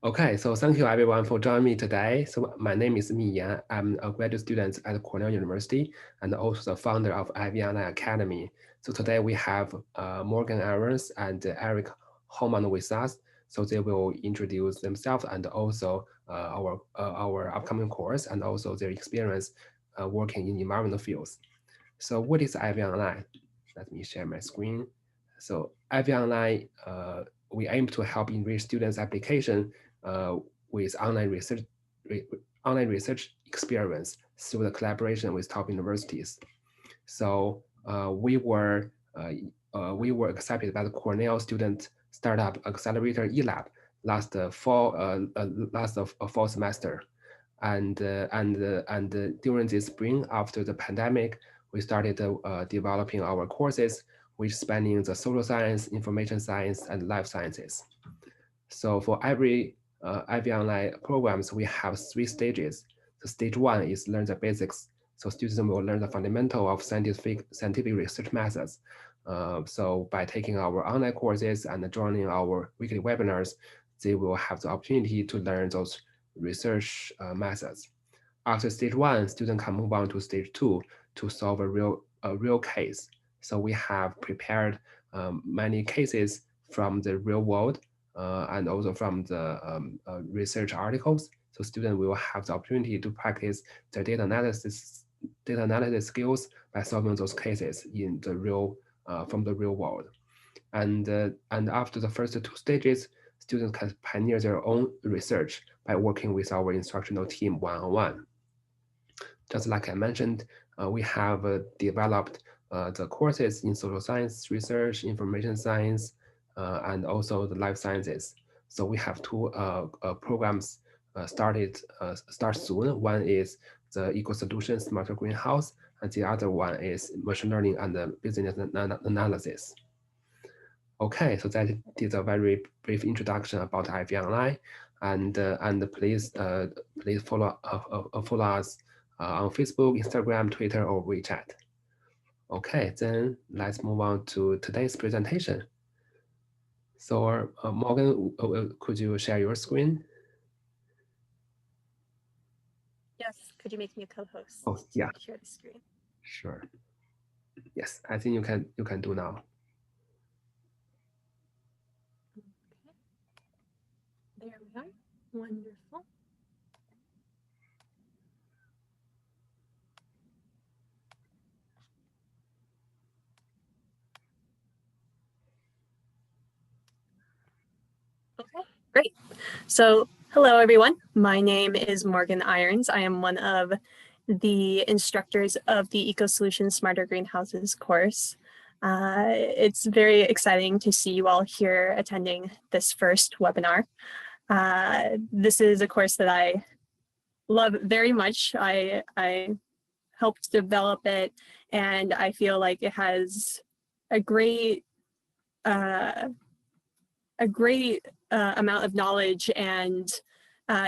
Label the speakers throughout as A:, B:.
A: Okay, so thank you everyone for joining me today. So my name is Mi Yan. I'm a graduate student at Cornell University and also the founder of IvyOnline Academy. So today we have Morgan Irons and Eric Holman with us. So they will introduce themselves and also our upcoming course and also their experience working in environmental fields. So what is IvyOnline? Let me share my screen. So IvyOnline, we aim to help enrich students' application with online research experience through the collaboration with top universities. So we were accepted by the Cornell Student Startup Accelerator eLab last fall semester, and during this spring after the pandemic, we started developing our courses, which spanning the social science, information science, and life sciences. So for every IvyOnline programs, we have 3 stages. So stage 1 is learn the basics. So students will learn the fundamental of scientific research methods. So by taking our online courses and joining our weekly webinars, they will have the opportunity to learn those research methods. After stage 1, students can move on to stage 2 to solve a real case. So we have prepared many cases from the real world and also from the research articles. So students will have the opportunity to practice their data analysis skills by solving those cases in the from the real world. And after the first 2 stages, students can pioneer their own research by working with our instructional team one-on-one. Just like I mentioned, we have developed the courses in social science research, information science, and also the life sciences. So we have 2 programs start soon. One is the Eco Solutions Smarter Greenhouse, and the other one is machine learning and the business analysis. Okay, so that is a very brief introduction about IvyOnline, and please follow us on Facebook, Instagram, Twitter, or WeChat. Okay, then let's move on to today's presentation. So Morgan, could you share your screen?
B: Yes, could you make me a co-host?
A: Oh, yeah.
B: Share the screen.
A: Sure. Yes, I think you can do now.
B: Okay. There we are. Wonderful. Okay, great. So hello, everyone. My name is Morgan Irons. I am one of the instructors of the Eco Solutions Smarter Greenhouses course. It's very exciting to see you all here attending this first webinar. This is a course that I love very much. I helped develop it, and I feel like it has a great amount of knowledge and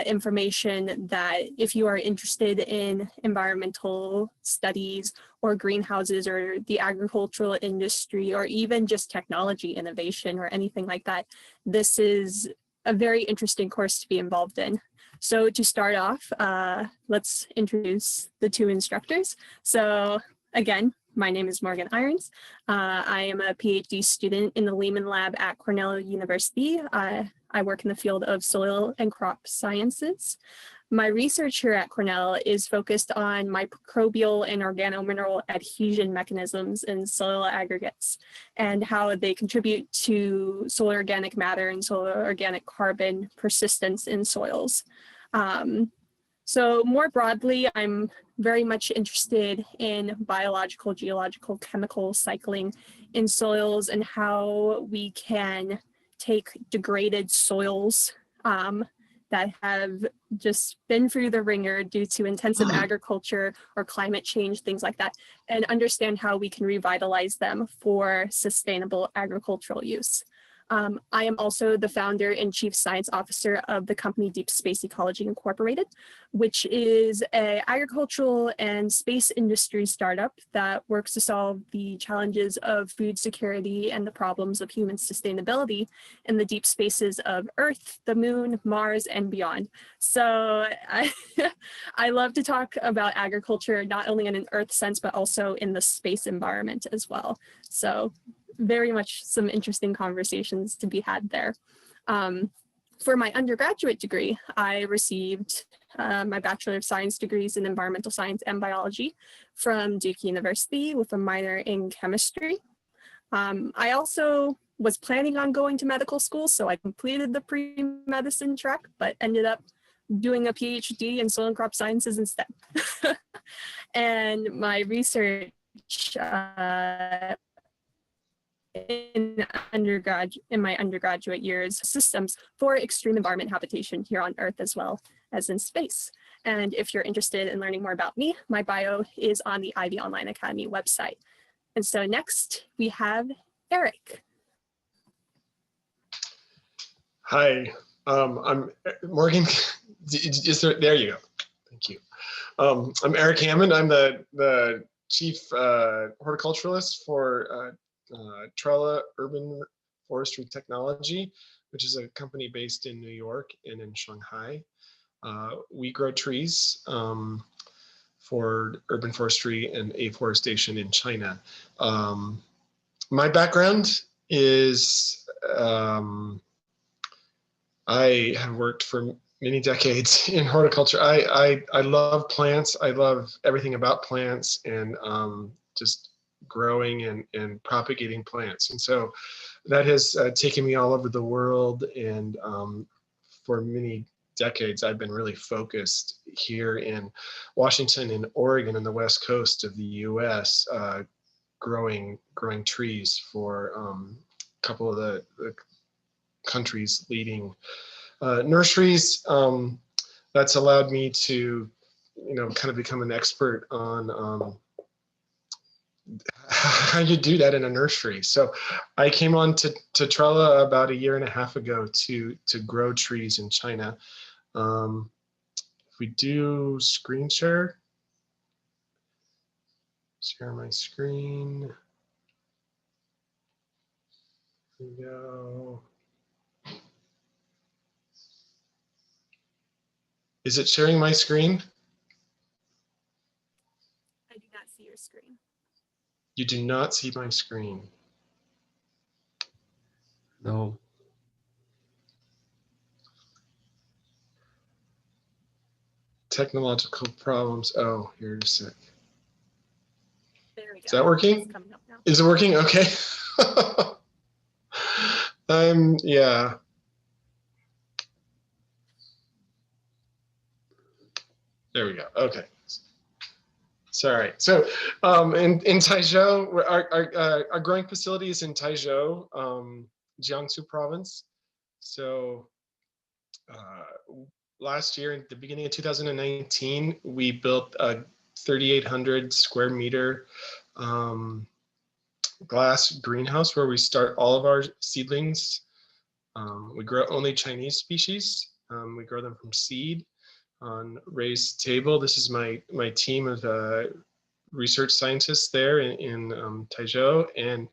B: information that if you are interested in environmental studies or greenhouses or the agricultural industry or even just technology innovation or anything like that, this is a very interesting course to be involved in. So to start off, let's introduce the 2 instructors. So again, my name is Morgan Irons. I am a PhD student in the Lehman Lab at Cornell University. I work in the field of soil and crop sciences. My research here at Cornell is focused on microbial and organomineral adhesion mechanisms in soil aggregates and how they contribute to soil organic matter and soil organic carbon persistence in soils. So more broadly, I'm very much interested in biological, geological, chemical cycling in soils and how we can take degraded soils that have just been through the ringer due to intensive agriculture or climate change, things like that, and understand how we can revitalize them for sustainable agricultural use. I am also the founder and chief science officer of the company Deep Space Ecology Incorporated, which is an agricultural and space industry startup that works to solve the challenges of food security and the problems of human sustainability in the deep spaces of Earth, the Moon, Mars, and beyond. So I love to talk about agriculture, not only in an Earth sense, but also in the space environment as well. So very much some interesting conversations to be had there. For my undergraduate degree, I received my Bachelor of Science degrees in Environmental Science and Biology from Duke University with a minor in chemistry. I also was planning on going to medical school, so I completed the pre-medicine track, but ended up doing a PhD in soil and crop sciences instead. And my research in my undergraduate years, systems for extreme environment habitation here on Earth as well as in space. And if you're interested in learning more about me, my bio is on the IvyOnline Academy website. And so next we have Eric.
C: Hi, I'm Morgan. There you go. Thank you. I'm Eric Hammond. I'm the chief horticulturalist for Trella Urban Forestry Technology, which is a company based in New York and in Shanghai. We grow trees for urban forestry and afforestation in China. My background is I have worked for many decades in horticulture. I love plants. I love everything about plants and just growing and propagating plants. And so that has taken me all over the world. And for many decades, I've been really focused here in Washington and Oregon and the West Coast of the US, growing trees for a couple of the country's leading nurseries. That's allowed me to, kind of become an expert on how you do that in a nursery. So I came on to Trella about 1.5 years ago to grow trees in China. If we do screen share my screen. Here we go. Is it sharing my screen?
B: I do not see your screen.
C: You do not see my screen.
A: No.
C: Technological problems. Oh, here's a sec.
B: There we go.
C: Is that working?
B: It's coming up now.
C: Is it working? Okay. Yeah. There we go. Okay. Sorry. So in Taizhou, our growing facility is in Taizhou, Jiangsu province. So last year, at the beginning of 2019, we built a 3,800 square meter glass greenhouse where we start all of our seedlings. We grow only Chinese species. We grow them from seed on raised table. This is my team of research scientists there in Taizhou, and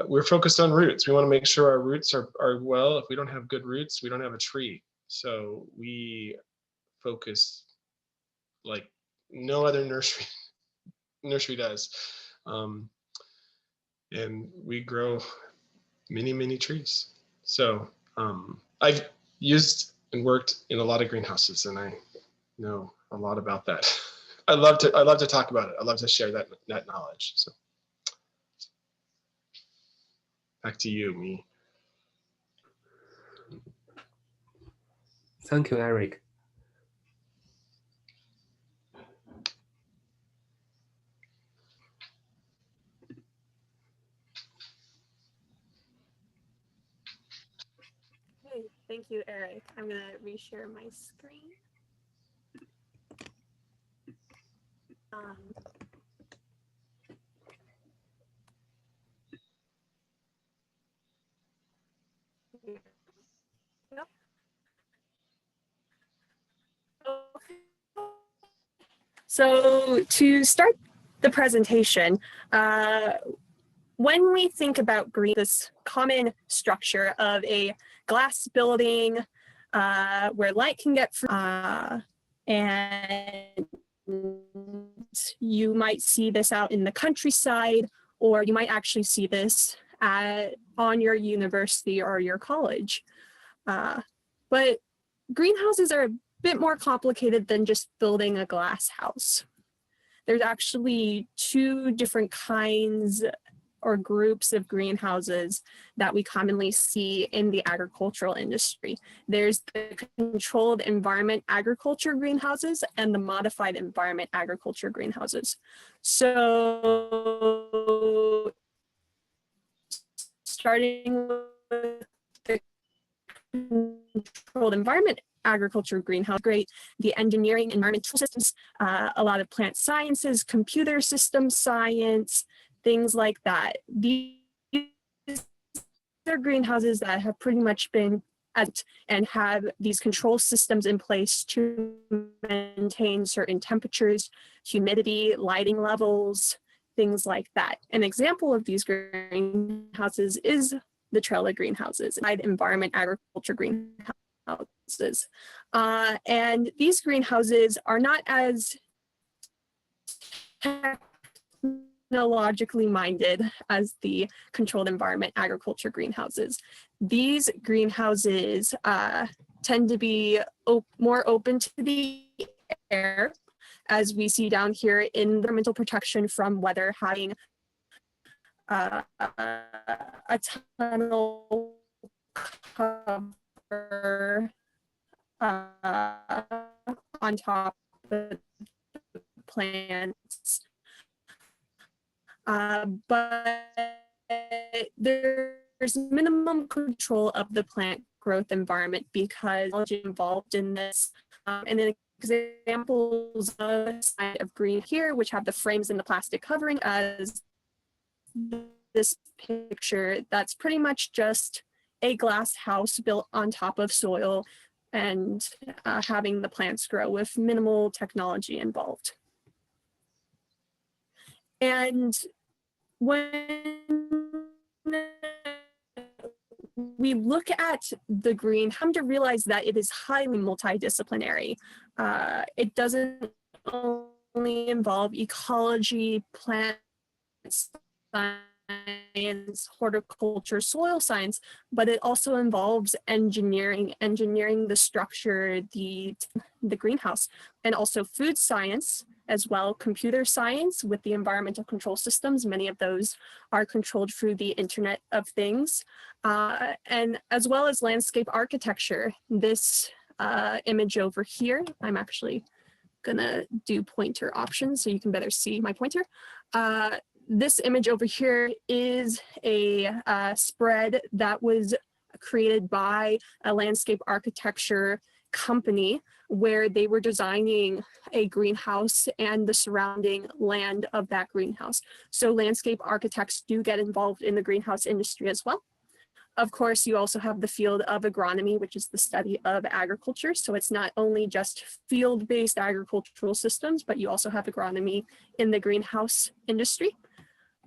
C: we're focused on roots. We want to make sure our roots are well. If we don't have good roots, we don't have a tree. So we focus like no other nursery does, and we grow many trees. So I've used and worked in a lot of greenhouses, and I know a lot about that. I love to talk about it. I love to share that knowledge. So back to you, Mi.
A: Thank you, Eric.
B: Okay, thank you, Eric. I'm going to reshare my screen. So to start the presentation, when we think about green, this common structure of a glass building where light can get through, and you might see this out in the countryside, or you might actually see this on your university or your college. But greenhouses are a bit more complicated than just building a glass house. There's actually two different kinds or groups of greenhouses that we commonly see in the agricultural industry. There's the controlled environment agriculture greenhouses and the modified environment agriculture greenhouses. So starting with the controlled environment agriculture greenhouse, great, the engineering, environmental systems, a lot of plant sciences, computer system science, things like that. These are greenhouses that have pretty much been and have these control systems in place to maintain certain temperatures, humidity, lighting levels, things like that. An example of these greenhouses is the trellis greenhouses, environment agriculture greenhouses. And these greenhouses are not as technologically minded as the controlled environment agriculture greenhouses. These greenhouses tend to be more open to the air, as we see down here in environmental protection from weather, having a tunnel cover on top of the plants. But there's minimum control of the plant growth environment because involved in this. And then examples of green here, which have the frames and the plastic covering, as this picture, that's pretty much just a glass house built on top of soil and having the plants grow with minimal technology involved. And when we look at the green, come to realize that it is highly multidisciplinary. It doesn't only involve ecology, plant science, horticulture, soil science, but it also involves engineering the structure, the greenhouse, and also food science as well, computer science with the environmental control systems. Many of those are controlled through the Internet of Things, and as well as landscape architecture. This image over here, I'm actually gonna do pointer options so you can better see my pointer. This image over here is a spread that was created by a landscape architecture company where they were designing a greenhouse and the surrounding land of that greenhouse. So landscape architects do get involved in the greenhouse industry as well. Of course, you also have the field of agronomy, which is the study of agriculture. So it's not only just field-based agricultural systems, but you also have agronomy in the greenhouse industry.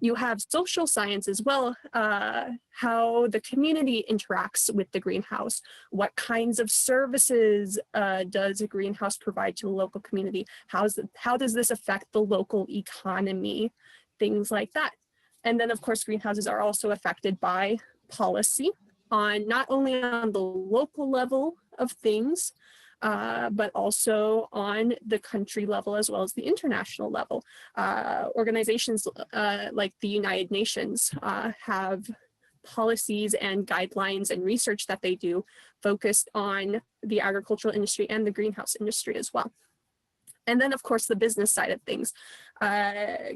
B: You have social science as well, how the community interacts with the greenhouse. What kinds of services does a greenhouse provide to a local community? How does this affect the local economy? Things like that. And then of course, greenhouses are also affected by policy on not only on the local level of things, but also on the country level as well as the international level. Organizations like the United Nations have policies and guidelines and research that they do focused on the agricultural industry and the greenhouse industry as well. And then, of course, the business side of things.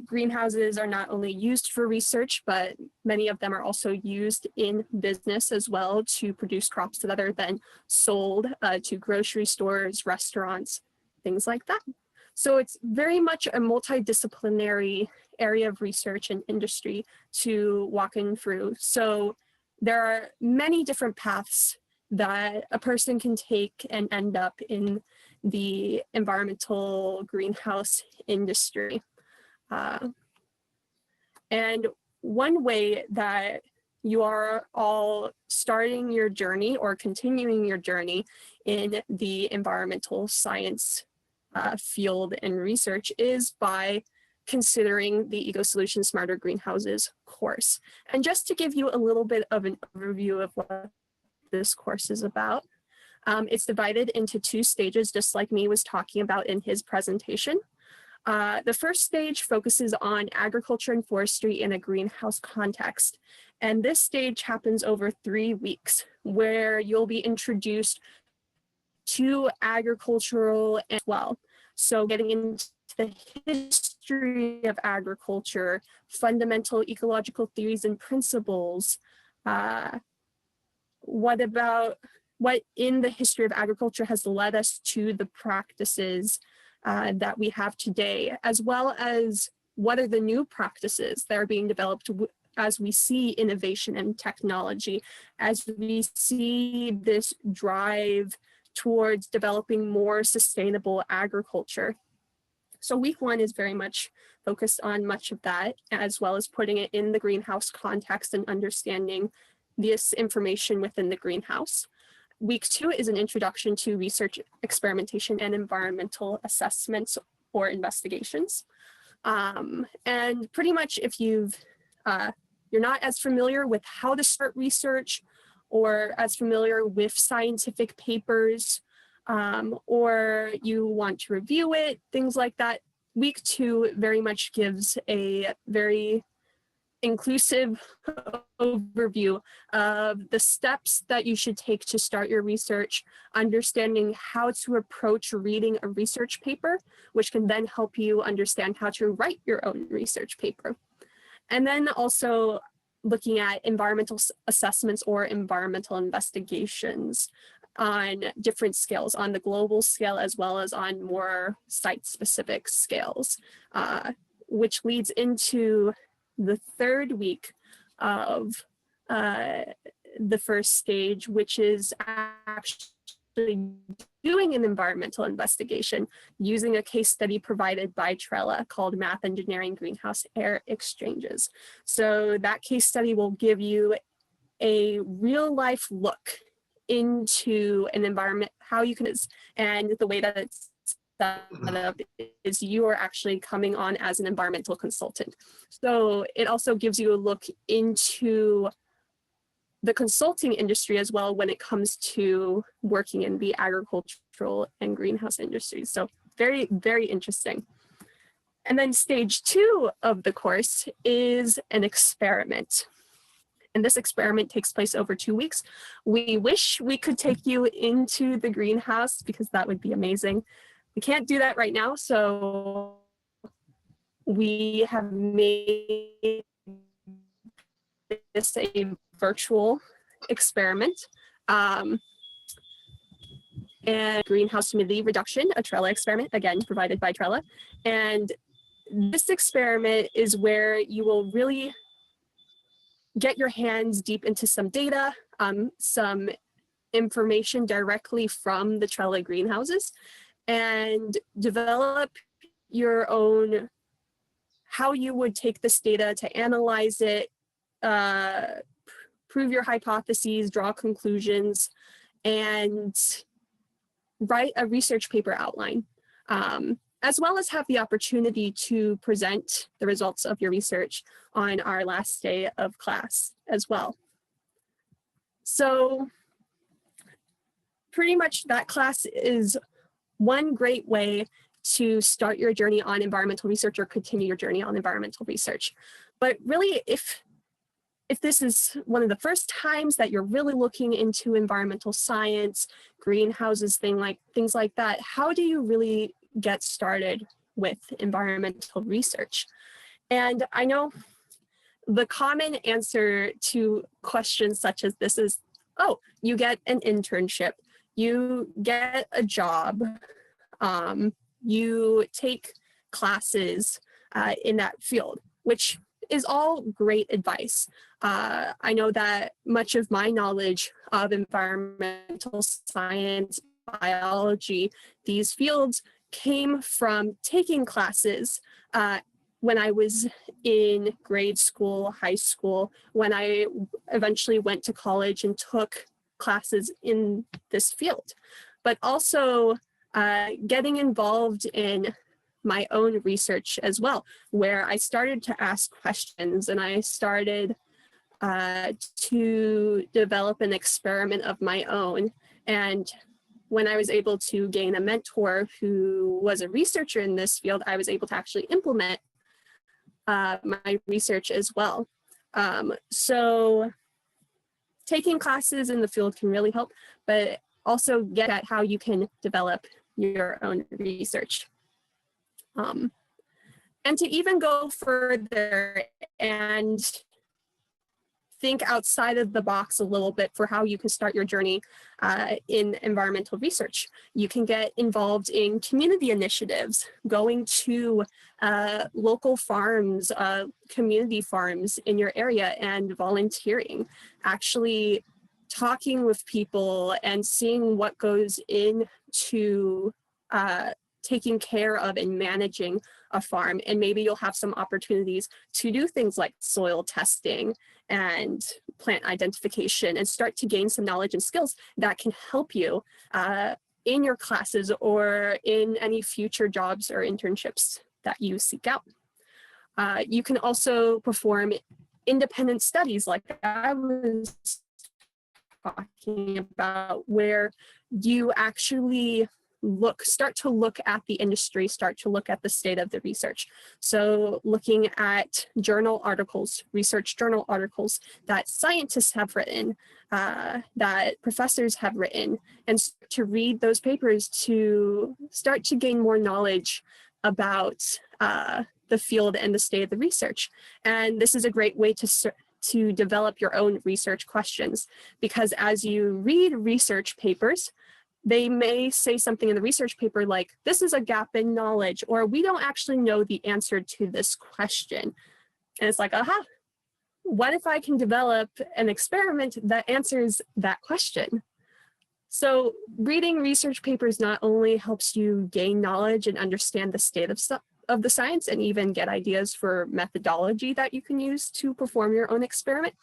B: Greenhouses are not only used for research, but many of them are also used in business as well to produce crops that are then sold to grocery stores, restaurants, things like that. So it's very much a multidisciplinary area of research and industry to walk in through. So there are many different paths that a person can take and end up in the environmental greenhouse industry. And one way that you are all starting your journey or continuing your journey in the environmental science field and research is by considering the EcoSolutions Smarter Greenhouses course. And just to give you a little bit of an overview of what this course is about, it's divided into 2 stages, just like me was talking about in his presentation. The first stage focuses on agriculture and forestry in a greenhouse context. And this stage happens over 3 weeks, where you'll be introduced to agricultural as well. So getting into the history of agriculture, fundamental ecological theories and principles, what in the history of agriculture has led us to the practices that we have today, as well as what are the new practices that are being developed as we see innovation and technology, as we see this drive towards developing more sustainable agriculture. So week 1 is very much focused on much of that, as well as putting it in the greenhouse context and understanding this information within the greenhouse. Week 2 is an introduction to research, experimentation, and environmental assessments or investigations. And pretty much if you're not as familiar with how to start research or as familiar with scientific papers, or you want to review it, things like that, week 2 very much gives a very inclusive overview of the steps that you should take to start your research, understanding how to approach reading a research paper, which can then help you understand how to write your own research paper. And then also looking at environmental assessments or environmental investigations on different scales, on the global scale as well as on more site-specific scales, which leads into the 3rd week of the first stage, which is actually doing an environmental investigation using a case study provided by Trella called Math Engineering Greenhouse Air Exchanges. So that case study will give you a real life look into an environment, how you can, and the way that it's set up is you are actually coming on as an environmental consultant. So it also gives you a look into the consulting industry as well when it comes to working in the agricultural and greenhouse industries. So very, very interesting. And then stage 2 of the course is an experiment. And this experiment takes place over 2 weeks. We wish we could take you into the greenhouse because that would be amazing. We can't do that right now, so we have made this a virtual experiment. And greenhouse humidity reduction, a Trella experiment, again, provided by Trella. And this experiment is where you will really get your hands deep into some data, some information directly from the Trella greenhouses, and develop your own, how you would take this data to analyze it, prove your hypotheses, draw conclusions, and write a research paper outline, as well as have the opportunity to present the results of your research on our last day of class as well. So pretty much that class is one great way to start your journey on environmental research or continue your journey on environmental research. But really, if this is one of the first times that you're really looking into environmental science, greenhouses, things like that, how do you really get started with environmental research? And I know the common answer to questions such as this is, oh, you get an internship, you get a job, you take classes in that field, which is all great advice. I know that much of my knowledge of environmental science, biology, these fields came from taking classes when I was in grade school, high school, when I eventually went to college and took classes in this field, but also getting involved in my own research as well, where I started to ask questions and I started to develop an experiment of my own. And when I was able to gain a mentor who was a researcher in this field, I was able to actually implement my research as well. So taking classes in the field can really help, but also get at how you can develop your own research. And to even go further and think outside of the box a little bit for how you can start your journey in environmental research. You can get involved in community initiatives, going to local farms, community farms in your area and volunteering, actually talking with people and seeing what goes into taking care of and managing a farm. And maybe you'll have some opportunities to do things like soil testing and plant identification and start to gain some knowledge and skills that can help you in your classes or in any future jobs or internships that you seek out. You can also perform independent studies like I was talking about, where you actually start to look at the industry, start to look at the state of the research. So looking at journal articles, research journal articles that scientists have written, that professors have written, and to read those papers to start to gain more knowledge about the field and the state of the research. And this is a great way to develop your own research questions, because as you read research papers, they may say something in the research paper like, this is a gap in knowledge, or we don't actually know the answer to this question. And it's like, aha, what if I can develop an experiment that answers that question? So reading research papers not only helps you gain knowledge and understand the state of the science and even get ideas for methodology that you can use to perform your own experiment,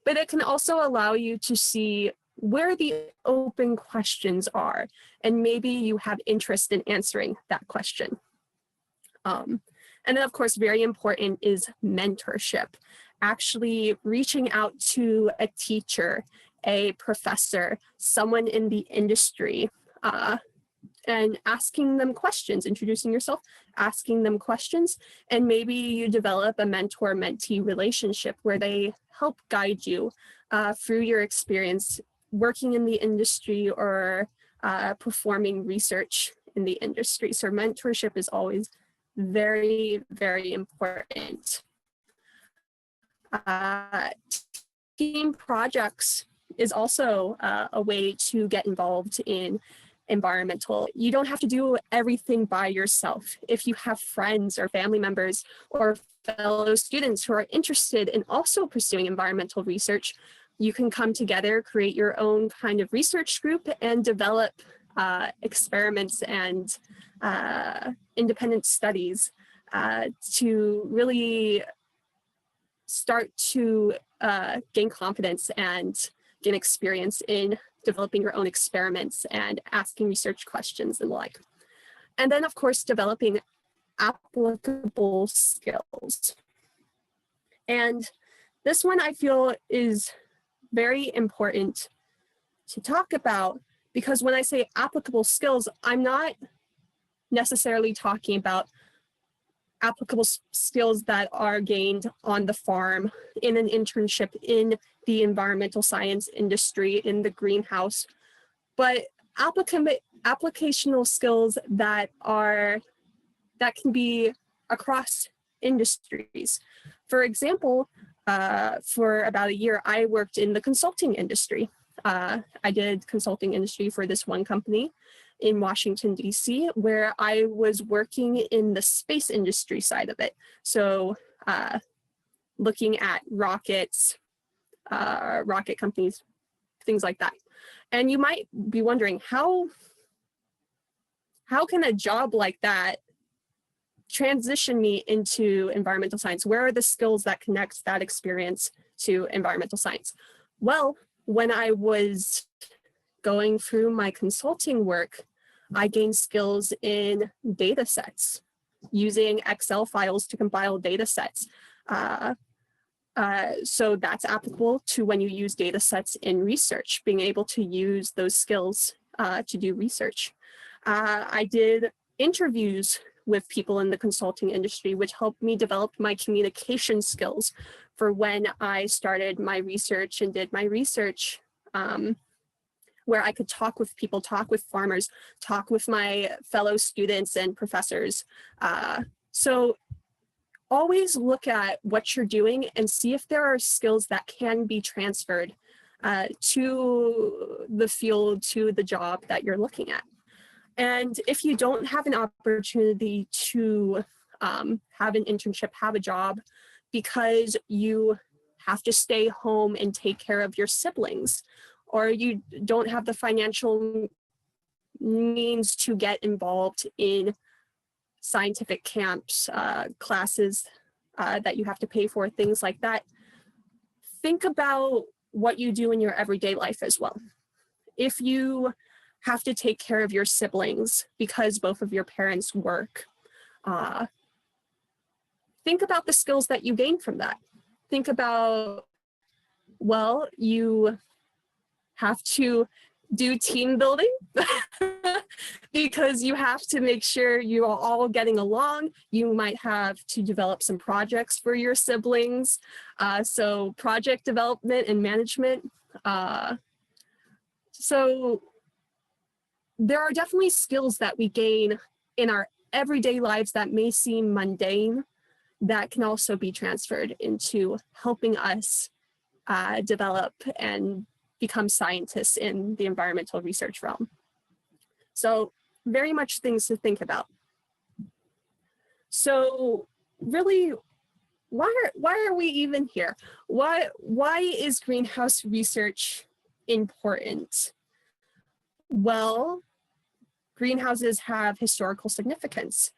B: but it can also allow you to see where the open questions are, and maybe you have interest in answering that question. And then of course, very important is mentorship. Actually reaching out to a teacher, a professor, someone in the industry, and asking them questions, introducing yourself, asking them questions, and maybe you develop a mentor-mentee relationship where they help guide you through your experience working in the industry or performing research in the industry. So mentorship is always very, very important. Team projects is also a way to get involved in environmental. You don't have to do everything by yourself. If you have friends or family members or fellow students who are interested in also pursuing environmental research, you can come together, create your own kind of research group, and develop experiments and independent studies to really start to gain confidence and gain experience in developing your own experiments and asking research questions and the like. And then, of course, developing applicable skills. And this one I feel is very important to talk about, because when I say applicable skills, I'm not necessarily talking about applicable skills that are gained on the farm, in an internship, in the environmental science industry, in the greenhouse, but applicational skills that can be across industries. For example, for about a year, I worked in the consulting industry. I did consulting industry for this one company in Washington, D.C., where I was working in the space industry side of it. So looking at rockets, rocket companies, things like that. And you might be wondering, how can a job like that transition me into environmental science? Where are the skills that connect that experience to environmental science? Well, when I was going through my consulting work, I gained skills in data sets, using Excel files to compile data sets. So that's applicable to when you use data sets in research, being able to use those skills to do research. I did interviews with people in the consulting industry, which helped me develop my communication skills for when I started my research and did my research, where I could talk with people, talk with farmers, talk with my fellow students and professors. So always look at what you're doing and see if there are skills that can be transferred to the field, to the job that you're looking at. And if you don't have an opportunity to have an internship, have a job, because you have to stay home and take care of your siblings, or you don't have the financial means to get involved in scientific camps, classes that you have to pay for, things like that, think about what you do in your everyday life as well. If you have to take care of your siblings because both of your parents work, think about the skills that you gain from that. Think about, well, you have to do team building because you have to make sure you are all getting along. You might have to develop some projects for your siblings. So project development and management. So there are definitely skills that we gain in our everyday lives that may seem mundane that can also be transferred into helping us develop and become scientists in the environmental research realm. So very much things to think about. So really, why are we even here? Why is greenhouse research important? Well, greenhouses have historical significance.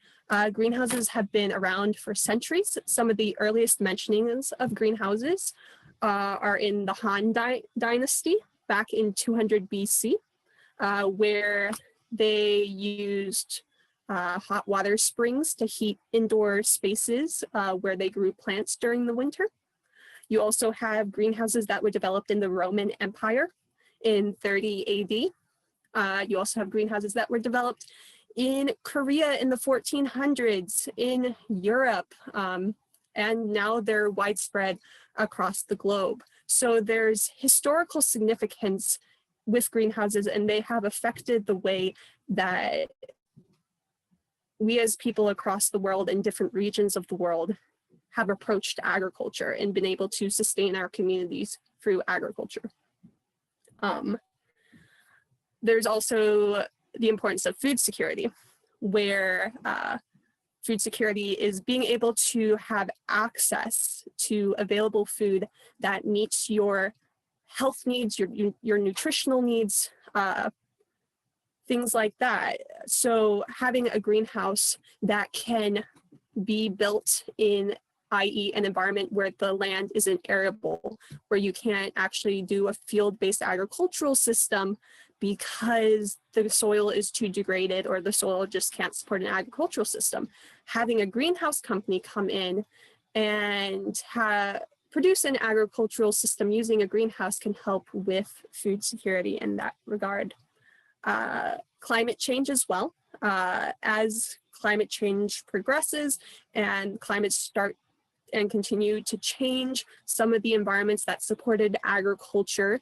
B: Greenhouses have been around for centuries. Some of the earliest mentionings of greenhouses are in the Han Dynasty back in 200 BC, where they used hot water springs to heat indoor spaces where they grew plants during the winter. You also have greenhouses that were developed in the Roman Empire in 30 AD. You also have greenhouses that were developed in Korea in the 1400s, in Europe, and now they're widespread across the globe. So there's historical significance with greenhouses, and they have affected the way that we as people across the world in different regions of the world have approached agriculture and been able to sustain our communities through agriculture. There's also the importance of food security, where food security is being able to have access to available food that meets your health needs, your nutritional needs, things like that. So having a greenhouse that can be built in, i.e. an environment where the land isn't arable, where you can't actually do a field-based agricultural system because the soil is too degraded or the soil just can't support an agricultural system. Having a greenhouse company come in and produce an agricultural system using a greenhouse can help with food security in that regard. Climate change as well. As climate change progresses and climates start and continue to change, some of the environments that supported agriculture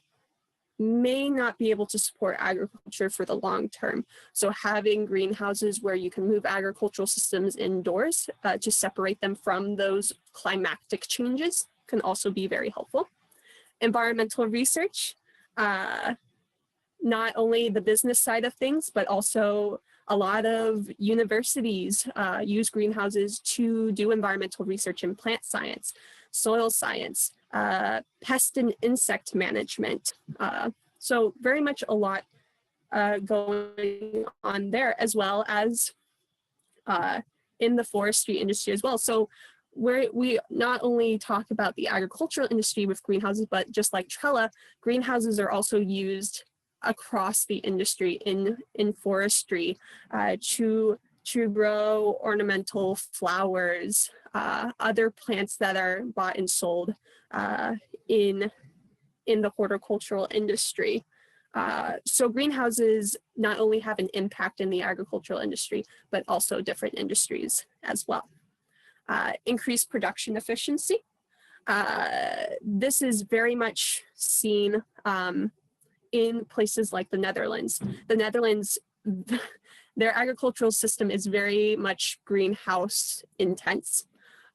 B: may not be able to support agriculture for the long term. So having greenhouses where you can move agricultural systems indoors to separate them from those climatic changes can also be very helpful. Environmental research, not only the business side of things, but also a lot of universities use greenhouses to do environmental research in plant science. soil science, pest and insect management. So very much a lot going on there, as well as in the forestry industry as well. So we not only talk about the agricultural industry with greenhouses, but just like Trella, greenhouses are also used across the industry in forestry to grow ornamental flowers, other plants that are bought and sold in the horticultural industry. So greenhouses not only have an impact in the agricultural industry, but also different industries as well. Increased production efficiency. This is very much seen in places like the Netherlands. The Netherlands, their agricultural system is very much greenhouse intense.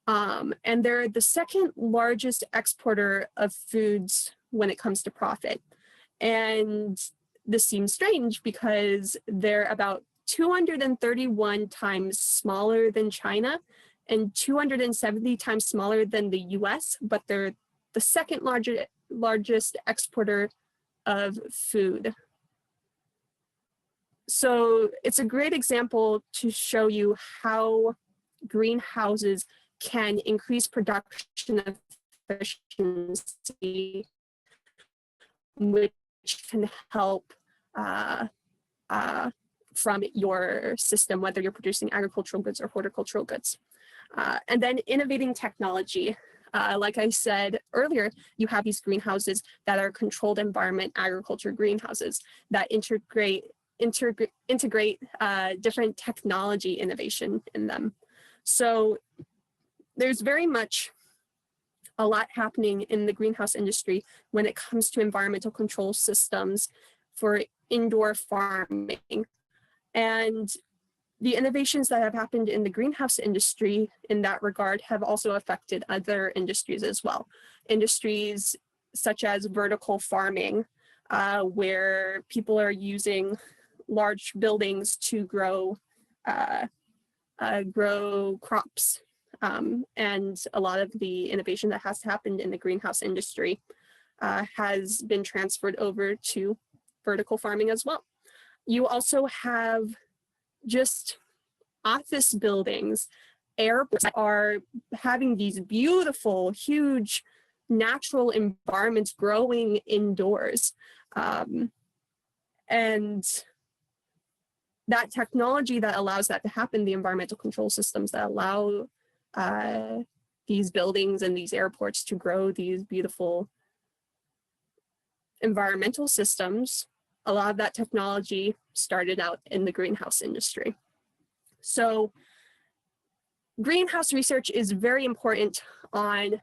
B: And they're the second largest exporter of foods when it comes to profit. And this seems strange because they're about 231 times smaller than China and 270 times smaller than the US, but they're the second largest exporter of food. So it's a great example to show you how greenhouses can increase production efficiency, which can help from your system, whether you're producing agricultural goods or horticultural goods. And then innovating technology. Like I said earlier, you have these greenhouses that are controlled environment agriculture greenhouses that integrate different technology innovation in them. So there's very much a lot happening in the greenhouse industry when it comes to environmental control systems for indoor farming. And the innovations that have happened in the greenhouse industry in that regard have also affected other industries as well. Industries such as vertical farming, where people are using large buildings to grow crops. And a lot of the innovation that has happened in the greenhouse industry has been transferred over to vertical farming as well. You also have just office buildings, airports are having these beautiful, huge natural environments growing indoors. And that technology that allows that to happen, the environmental control systems that allow these buildings and these airports to grow these beautiful environmental systems, a lot of that technology started out in the greenhouse industry. So greenhouse research is very important on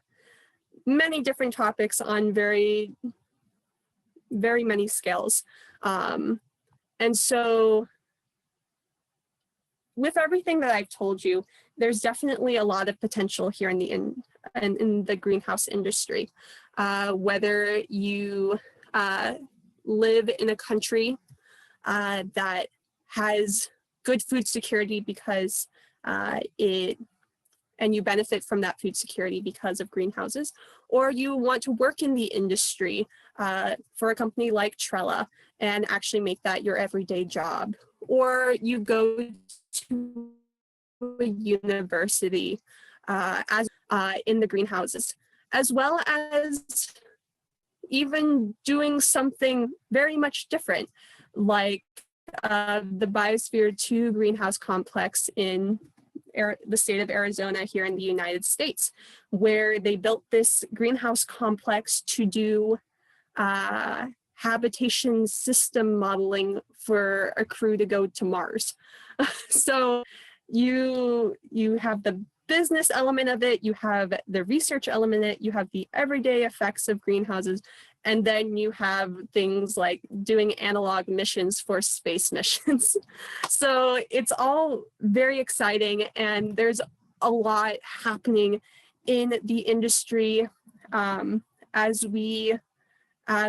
B: many different topics on very many scales. And so with everything that I've told you, there's definitely a lot of potential here in the greenhouse industry. Whether you live in a country that has good food security because and you benefit from that food security because of greenhouses, or you want to work in the industry for a company like Trella and actually make that your everyday job, or you go to a university in the greenhouses, as well as even doing something very much different, like the Biosphere 2 greenhouse complex in the state of Arizona here in the United States, where they built this greenhouse complex to do habitation system modeling for a crew to go to Mars. So you have the business element of it, you have the research element of it, you have the everyday effects of greenhouses, and then you have things like doing analog missions for space missions. So it's all very exciting, and there's a lot happening in the industry as we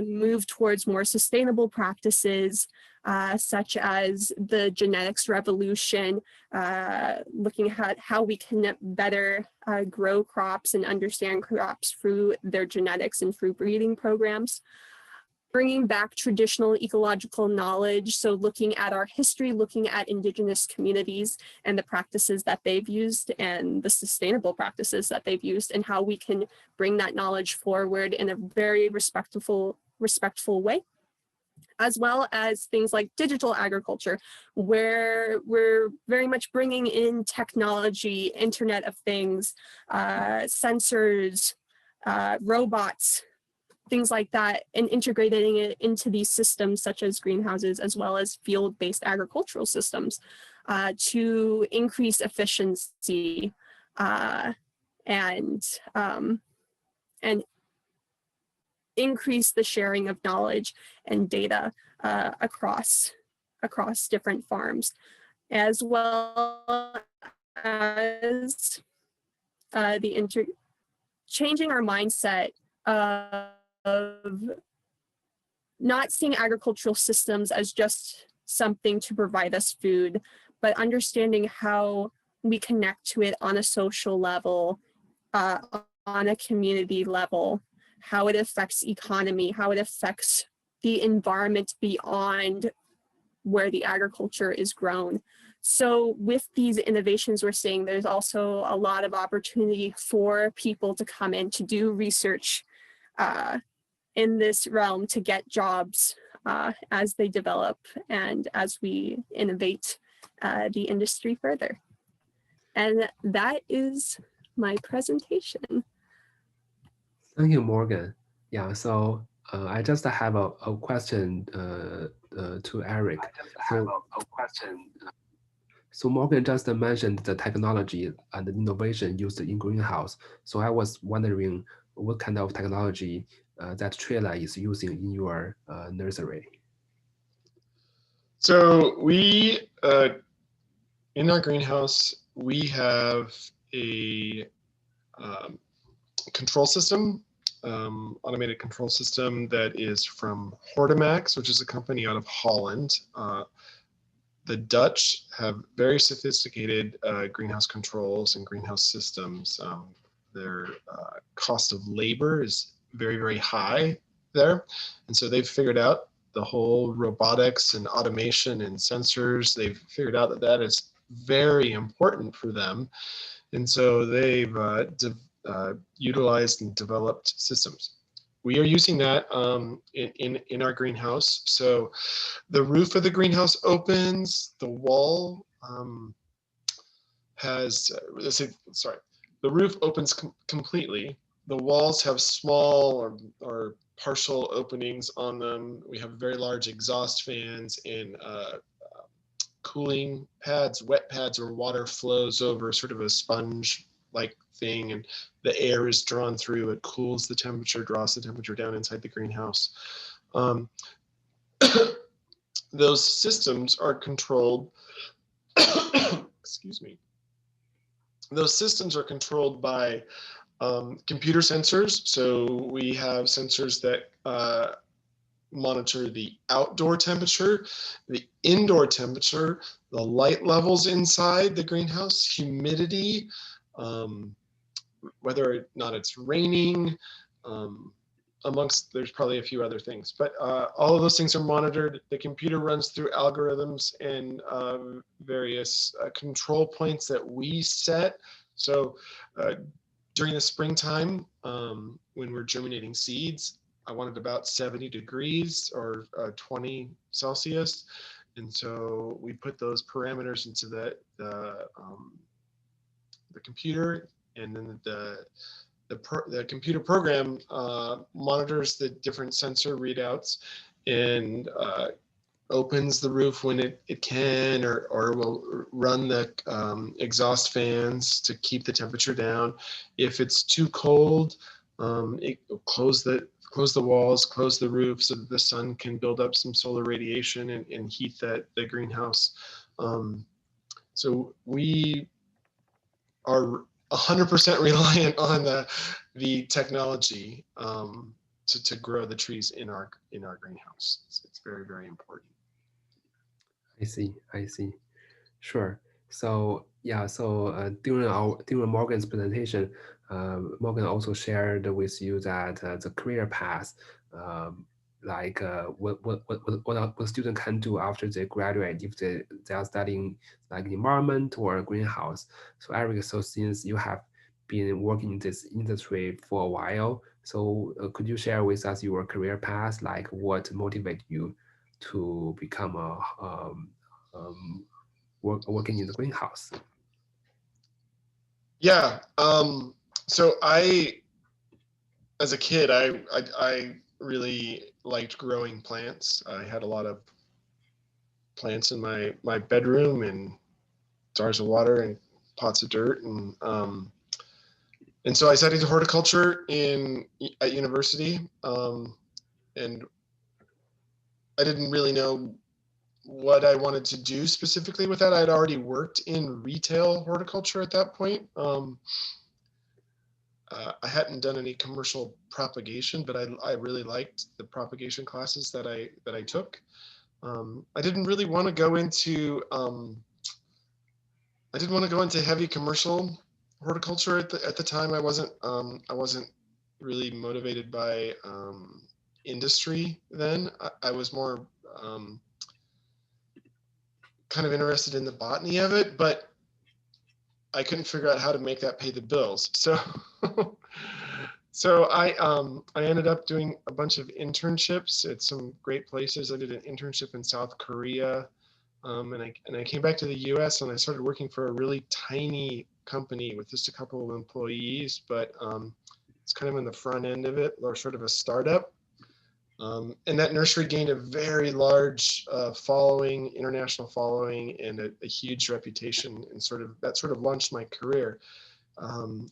B: move towards more sustainable practices, such as the genetics revolution, looking at how we can better grow crops and understand crops through their genetics and through breeding programs. Bringing back traditional ecological knowledge, so looking at our history, looking at Indigenous communities and the practices that they've used and the sustainable practices that they've used, and how we can bring that knowledge forward in a very respectful way, as well as things like digital agriculture, where we're very much bringing in technology, Internet of Things, sensors, robots, things like that, and integrating it into these systems such as greenhouses, as well as field-based agricultural systems, to increase efficiency and increase the sharing of knowledge and data across different farms, as well as changing our mindset of not seeing agricultural systems as just something to provide us food, but understanding how we connect to it on a social level, on a community level, how it affects economy, how it affects the environment beyond where the agriculture is grown. So with these innovations we're seeing, there's also a lot of opportunity for people to come in to do research in this realm, to get jobs as they develop and as we innovate the industry further. And that is my presentation.
A: Thank you, Morgan. Yeah, so I just have a question to Eric. So Morgan just mentioned the technology and the innovation used in greenhouse. So I was wondering what kind of technology that Trela is using in your nursery.
C: So we, in our greenhouse, we have a control system, automated control system that is from Hortimax, which is a company out of Holland. The Dutch have very sophisticated greenhouse controls and greenhouse systems. Their cost of labor is very, very high there. And so they've figured out the whole robotics and automation and sensors. They've figured out that that is very important for them. And so they've utilized and developed systems. We are using that in our greenhouse. So the roof of the greenhouse opens, the wall has, the roof opens completely. The walls have small or partial openings on them. We have very large exhaust fans and cooling pads, wet pads, where water flows over sort of a sponge-like thing, and the air is drawn through. It cools the temperature, draws the temperature down inside the greenhouse. Those systems are controlled, excuse me. Those systems are controlled by computer sensors. So we have sensors that monitor the outdoor temperature, the indoor temperature, the light levels inside the greenhouse, humidity, whether or not it's raining, there's probably a few other things, but all of those things are monitored. The computer runs through algorithms and various control points that we set. So during the springtime, when we're germinating seeds, I wanted about 70 degrees or 20 Celsius. And so we put those parameters into the computer, and then the computer program monitors the different sensor readouts and opens the roof when it can, or will run the exhaust fans to keep the temperature down. If it's too cold, it will close the walls, close the roof so that the sun can build up some solar radiation and heat the greenhouse. So we are 100% reliant on the technology to grow the trees in our greenhouse. It's very, very important.
A: I see. I see. Sure. So yeah, so during Morgan's presentation, Morgan also shared with you that the career path, um, like what a student can do after they graduate if they are studying like environment or greenhouse. So Eric, so since you have been working in this industry for a while, so could you share with us your career path, like what motivated you to become a working in the greenhouse?
C: Yeah. So as a kid, I really liked growing plants. I had a lot of plants in my bedroom and jars of water and pots of dirt, and so I studied horticulture at university, and I didn't really know what I wanted to do specifically with that. I'd already worked in retail horticulture at that point. I hadn't done any commercial propagation, but I really liked the propagation classes that I took. I didn't really want to go into I didn't want to go into heavy commercial horticulture at the time. I wasn't really motivated by industry then. I was more kind of interested in the botany of it, but I couldn't figure out how to make that pay the bills. So so I ended up doing a bunch of internships at some great places. I did an internship in South Korea, and I came back to the U.S. and I started working for a really tiny company with just a couple of employees, but it's kind of in the front end of it, or sort of a startup. And that nursery gained a very large following, international following, and a huge reputation, and that sort of launched my career. Um,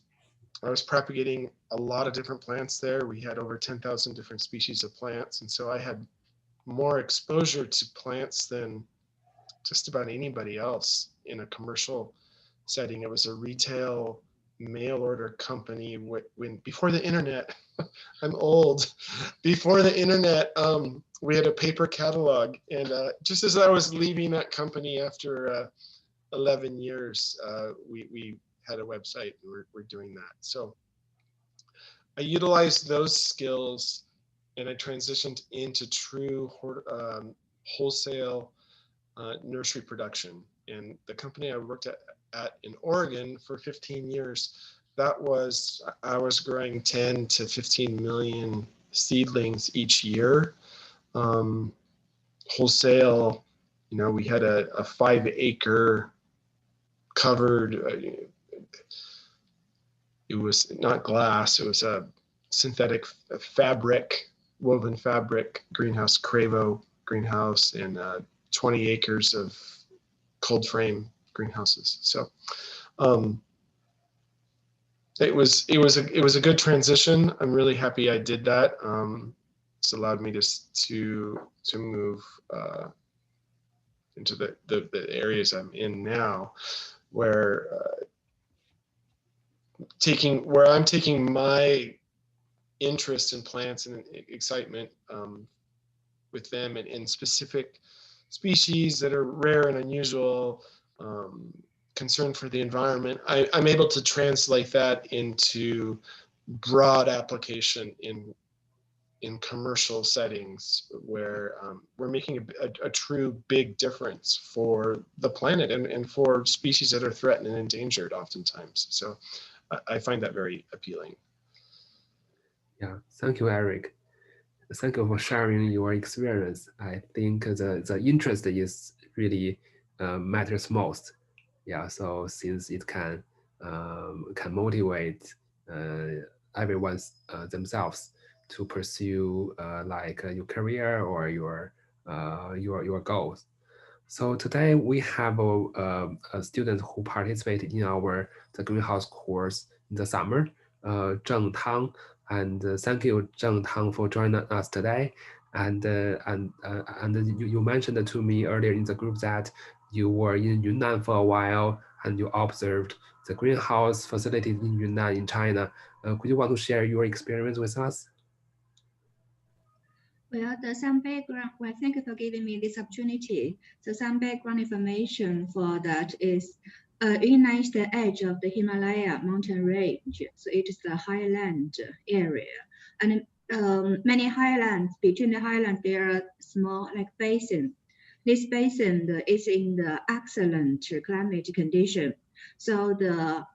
C: I was propagating a lot of different plants there. We had over 10,000 different species of plants, and so I had more exposure to plants than just about anybody else in a commercial setting. It was a retail mail order company when before the internet. I'm old. Before the internet, we had a paper catalog, and just as I was leaving that company after 11 years, we had a website, and we're doing that. So I utilized those skills, and I transitioned into true wholesale nursery production. And the company I worked at in Oregon for 15 years, I was growing 10 to 15 million seedlings each year. Um, Wholesale, we had a 5 acre covered, it was not glass, it was a synthetic fabric, woven fabric greenhouse, Cravo greenhouse, and 20 acres of cold frame greenhouses. So um, it was a good transition. I'm really happy I did that. It's allowed me to move into the areas I'm in now, where I'm taking my interest in plants and excitement with them, and in specific species that are rare and unusual, concern for the environment. I'm able to translate that into broad application in commercial settings where we're making a true big difference for the planet and for species that are threatened and endangered oftentimes. So I find that very appealing.
A: Yeah, thank you, Eric. Thank you for sharing your experience. I think the interest is really matters most. Yeah, so since it can motivate everyone themselves to pursue your career or your goals. So today we have a student who participated in the greenhouse course in the summer, Zheng Tang. And thank you, Zheng Tang, for joining us today. And you mentioned to me earlier in the group that you were in Yunnan for a while and you observed the greenhouse facilities in Yunnan in China. Could you want to share your experience with us?
D: Well, some background. Well, thank you for giving me this opportunity. So some background information for that is, Yunnan is the edge of the Himalaya mountain range. So it is the highland area, and many highlands. Between the highlands, there are small like basins. This basin is in the excellent climate condition. So the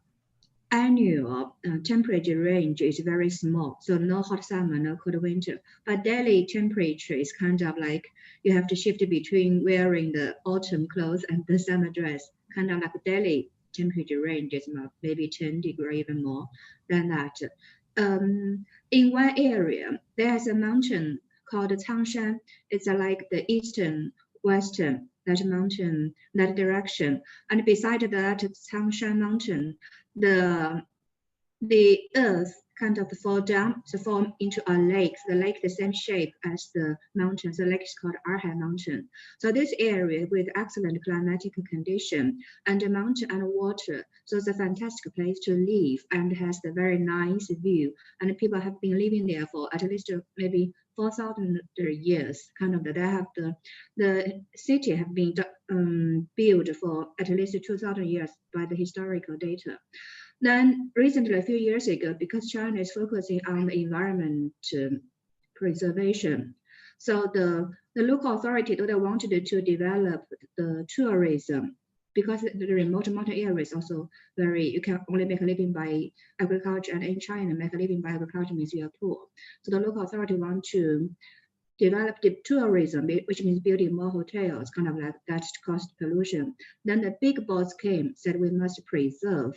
D: annual temperature range is very small, so no hot summer, no cold winter. But daily temperature is kind of like you have to shift between wearing the autumn clothes and the summer dress. Kind of like daily temperature range is maybe 10 degrees even more than that. In one area, there's a mountain called Changshan. It's like the eastern, western, that mountain, that direction. And beside that Changshan mountain, the earth kind of fall down to form into a lake. The lake the same shape as the mountain. The lake is called Arhai Mountain. So this area with excellent climatic condition and the mountain and water, so it's a fantastic place to live and has a very nice view. And people have been living there for at least maybe 4,000 years. Kind of they have the city have been built for at least 2,000 years by the historical data. Then recently, a few years ago, because China is focusing on the environment preservation, so the local authority, they wanted to develop the tourism, because the remote mountain area is also very, you can only make a living by agriculture, and in China, make a living by agriculture means you are poor. So the local authority want to develop the tourism, which means building more hotels, kind of like that cost pollution. Then the big boss came, said we must preserve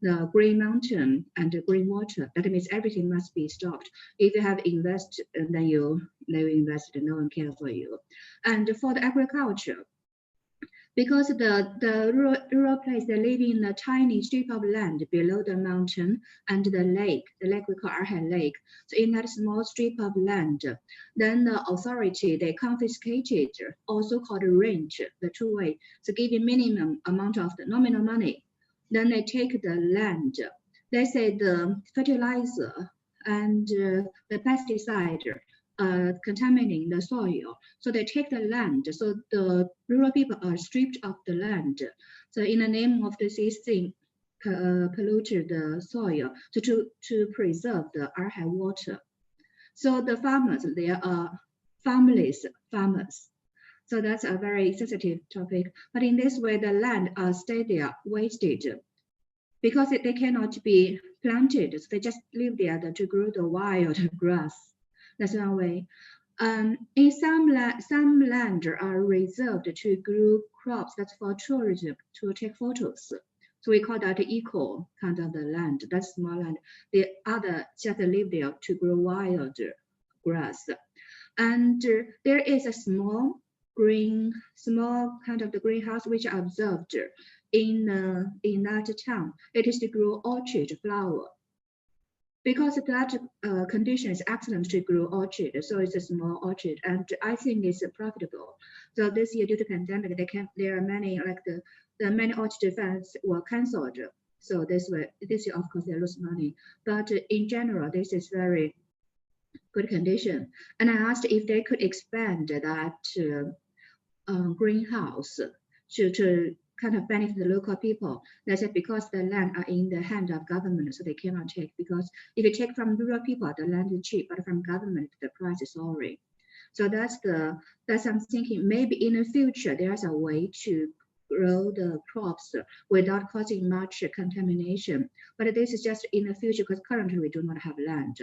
D: the green mountain and the green water. That means everything must be stopped. If you have invested, then you invest, and no one cares for you. And for the agriculture, because the rural place, they live in a tiny strip of land below the mountain and the lake we call Arhai Lake. So in that small strip of land, then the authority, they confiscated, also called rent, the two-way, so giving minimum amount of the nominal money. Then they take the land. They say the fertilizer and the pesticide contaminating the soil. So they take the land. So the rural people are stripped of the land. So in the name of this thing, polluted the soil to preserve the Arhai water. So the farmers, they are farmless farmers. So that's a very sensitive topic. But in this way, the land stay there wasted because they cannot be planted. So they just live there to grow the wild grass. That's one way. In some land are reserved to grow crops. That's for tourism, to take photos. So we call that eco kind of the land. That's small land. The other just live there to grow wild grass. And there is a small kind of the greenhouse which I observed in that town. It is to grow orchid flower. Because that condition is excellent to grow orchid, so it's a small orchid, and I think it's profitable. So this year, due to pandemic, there are many, like the many orchid fairs were cancelled. So this year, of course, they lose money. But in general, this is very good condition. And I asked if they could expand that greenhouse to kind of benefit the local people. They said because the land are in the hand of government, so they cannot take, because if you take from rural people, the land is cheap, but from government, the price is already. So that's I'm thinking maybe in the future, there's a way to grow the crops without causing much contamination. But this is just in the future, because currently we do not have land.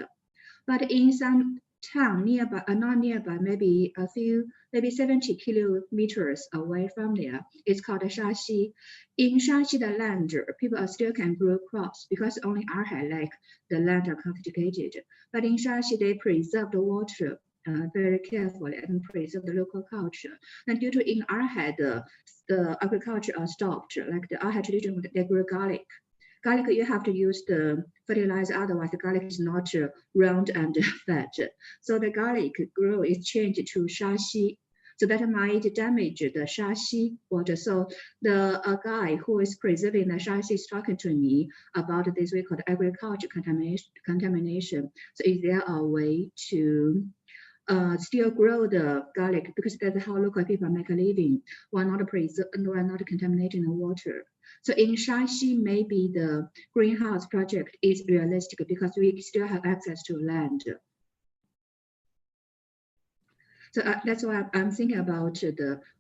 D: But in some town nearby, not nearby, maybe 70 kilometers away from there, it's called Shaxi. In Shaxi, the land, people still can grow crops because only Arhai Lake, the land are confiscated. But in Shaxi, they preserve the water very carefully and preserve the local culture. And due to in Arhai, the agriculture are stopped, like the Arhai tradition, they grow garlic. Garlic, you have to use the fertilizer, otherwise the garlic is not round and fat. So the garlic grow is changed to Shaxi. So that might damage the Shaxi water. So a guy who is preserving the Shaxi is talking to me about this we call agriculture contamination. So is there a way to still grow the garlic because that's how local people make a living while not contaminating the water. So in Shaanxi, maybe the greenhouse project is realistic because we still have access to land. So that's why I'm thinking about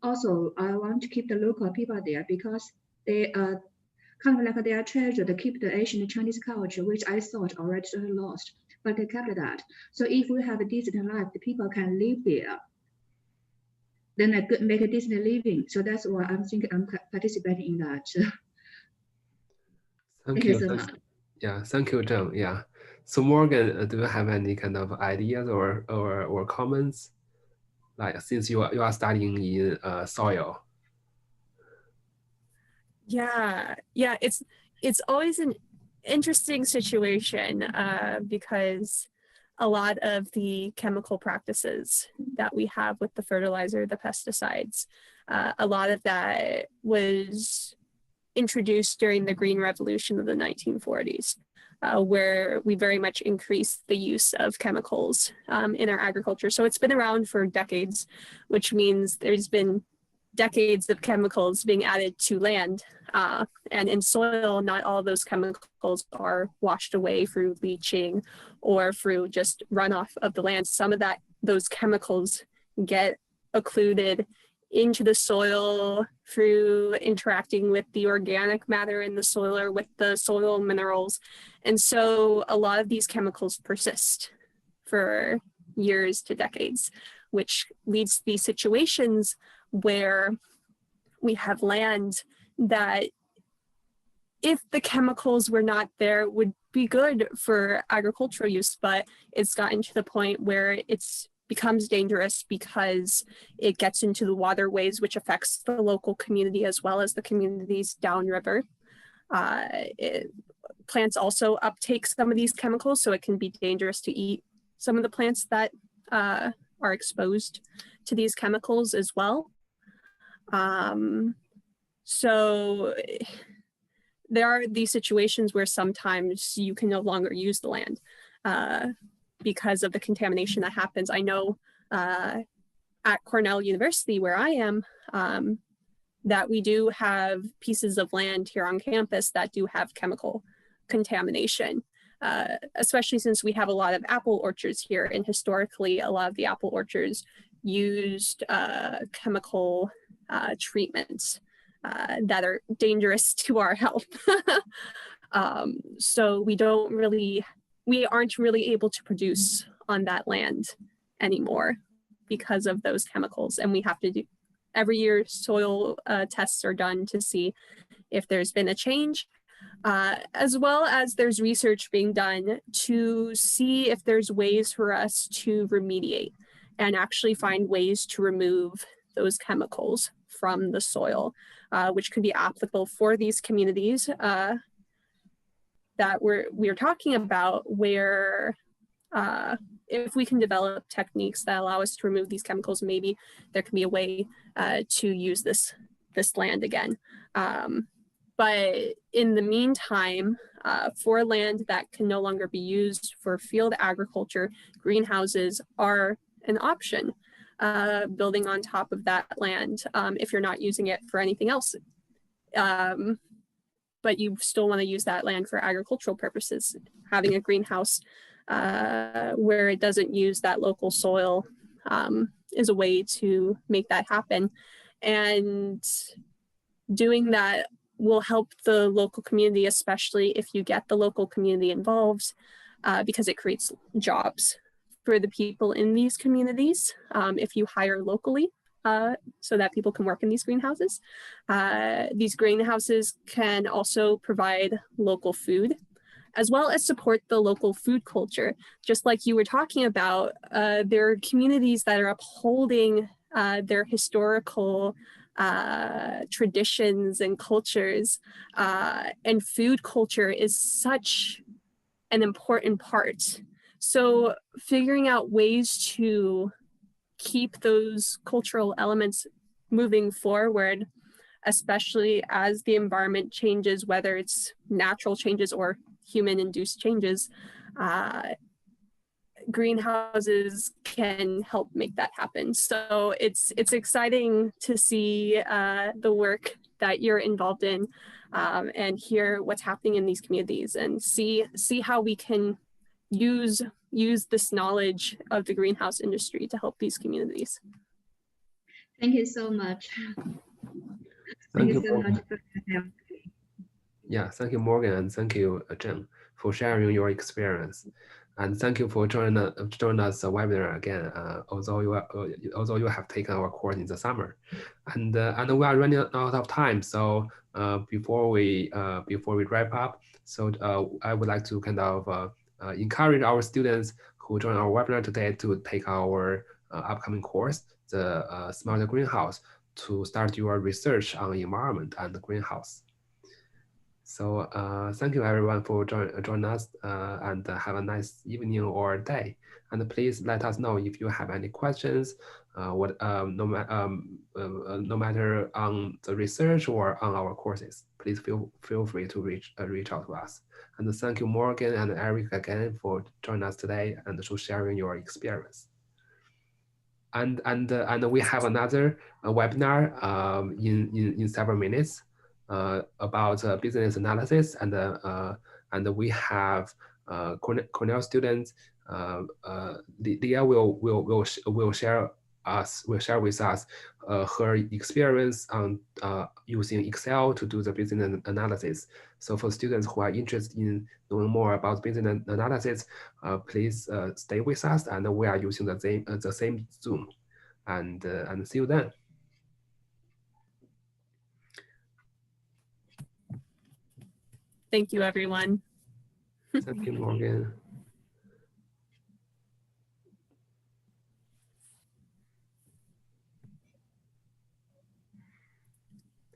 D: also I want to keep the local people there because they kind of like they are treasured to keep the ancient Chinese culture, which I thought already lost, but they kept that. So if we have a decent life, the people can live there, then I could make a decent living. So that's why I'm thinking I'm participating in that.
A: Thank you so much. Yeah, thank you, Zheng. Yeah. So Morgan, do you have any kind of ideas or comments? Like since you are studying in soil.
B: Yeah, it's always an interesting situation because a lot of the chemical practices that we have with the fertilizer, the pesticides, a lot of that was introduced during the Green Revolution of the 1940s, where we very much increased the use of chemicals in our agriculture. So it's been around for decades, which means there's been decades of chemicals being added to land. And in soil, not all of those chemicals are washed away through leaching or through just runoff of the land. Some of those chemicals get occluded into the soil through interacting with the organic matter in the soil or with the soil minerals. And so a lot of these chemicals persist for years to decades, which leads to these situations where we have land that, if the chemicals were not there, would be good for agricultural use, but it's gotten to the point where it's becomes dangerous because it gets into the waterways, which affects the local community as well as the communities downriver. Plants also uptake some of these chemicals, so it can be dangerous to eat some of the plants that are exposed to these chemicals as well. So there are these situations where sometimes you can no longer use the land because of the contamination that happens. I know at Cornell University, where I am, that we do have pieces of land here on campus that do have chemical contamination, especially since we have a lot of apple orchards here. And historically, a lot of the apple orchards used chemical treatments that are dangerous to our health. So we aren't really able to produce on that land anymore because of those chemicals. And we have to do, every year soil tests are done to see if there's been a change, as well as there's research being done to see if there's ways for us to remediate and actually find ways to remove those chemicals from the soil, which could be applicable for these communities that we're talking about, where if we can develop techniques that allow us to remove these chemicals, maybe there can be a way to use this land again. But in the meantime, for land that can no longer be used for field agriculture, greenhouses are an option, building on top of that land if you're not using it for anything else. But you still want to use that land for agricultural purposes. Having a greenhouse where it doesn't use that local soil is a way to make that happen. And doing that will help the local community, especially if you get the local community involved, because it creates jobs for the people in these communities. If you hire locally, so that people can work in these greenhouses. These greenhouses can also provide local food, as well as support the local food culture. Just like you were talking about, there are communities that are upholding their historical traditions and cultures, and food culture is such an important part. So figuring out ways to keep those cultural elements moving forward, especially as the environment changes, whether it's natural changes or human-induced changes, greenhouses can help make that happen. So it's exciting to see the work that you're involved in and hear what's happening in these communities and see how we can use this knowledge of the greenhouse industry to help these communities.
D: Thank you so much.
A: Thank you
D: so much
A: Morgan.
D: for your help.
A: Yeah, thank you, Morgan, and thank you, Jen, for sharing your experience. And thank you for joining us the webinar again. Although you have taken our course in the summer, and we are running out of time. So before we wrap up, so I would like to kind of encourage our students who join our webinar today to take our upcoming course, the Smarter Greenhouse, to start your research on environment and the greenhouse. So thank you everyone for joining us and have a nice evening or day. And please let us know if you have any questions, no matter on the research or on our courses. Please feel free to reach out to us. And thank you Morgan and Eric again for joining us today and for sharing your experience. And we have another webinar in several minutes. About business analysis, and we have Cornell students. Leah will share with us her experience on using Excel to do the business analysis. So for students who are interested in knowing more about business analysis, please stay with us, and we are using the same Zoom, and see you then.
B: Thank you, everyone.
A: Thank you, Morgan.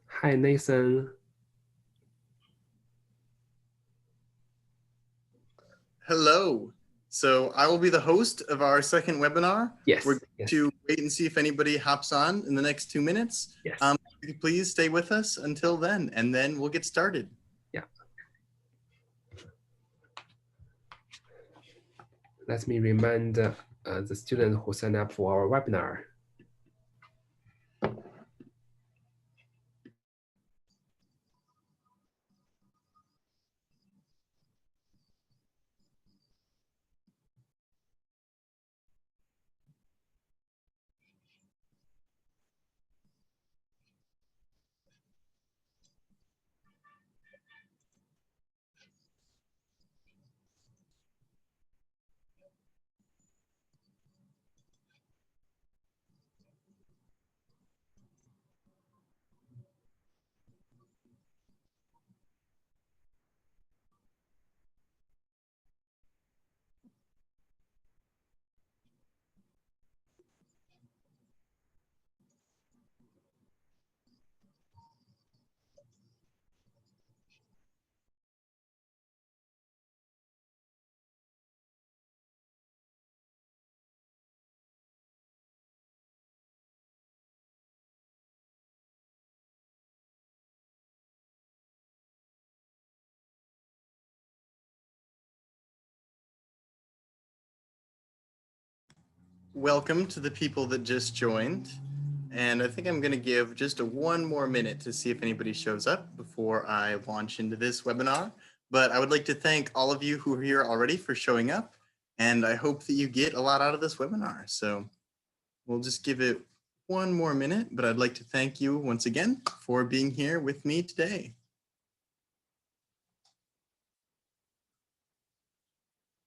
A: Hi, Nathan.
E: Hello. So I will be the host of our second webinar.
A: Yes.
E: We're going to wait and see if anybody hops on in the next 2 minutes.
A: Yes.
E: If you please stay with us until then, and then we'll get started.
A: Yeah. Let me remind the students who signed up for our webinar.
E: Welcome to the people that just joined. And I think I'm going to give just one more minute to see if anybody shows up before I launch into this webinar. But I would like to thank all of you who are here already for showing up. And I hope that you get a lot out of this webinar. So we'll just give it one more minute, but I'd like to thank you once again for being here with me today.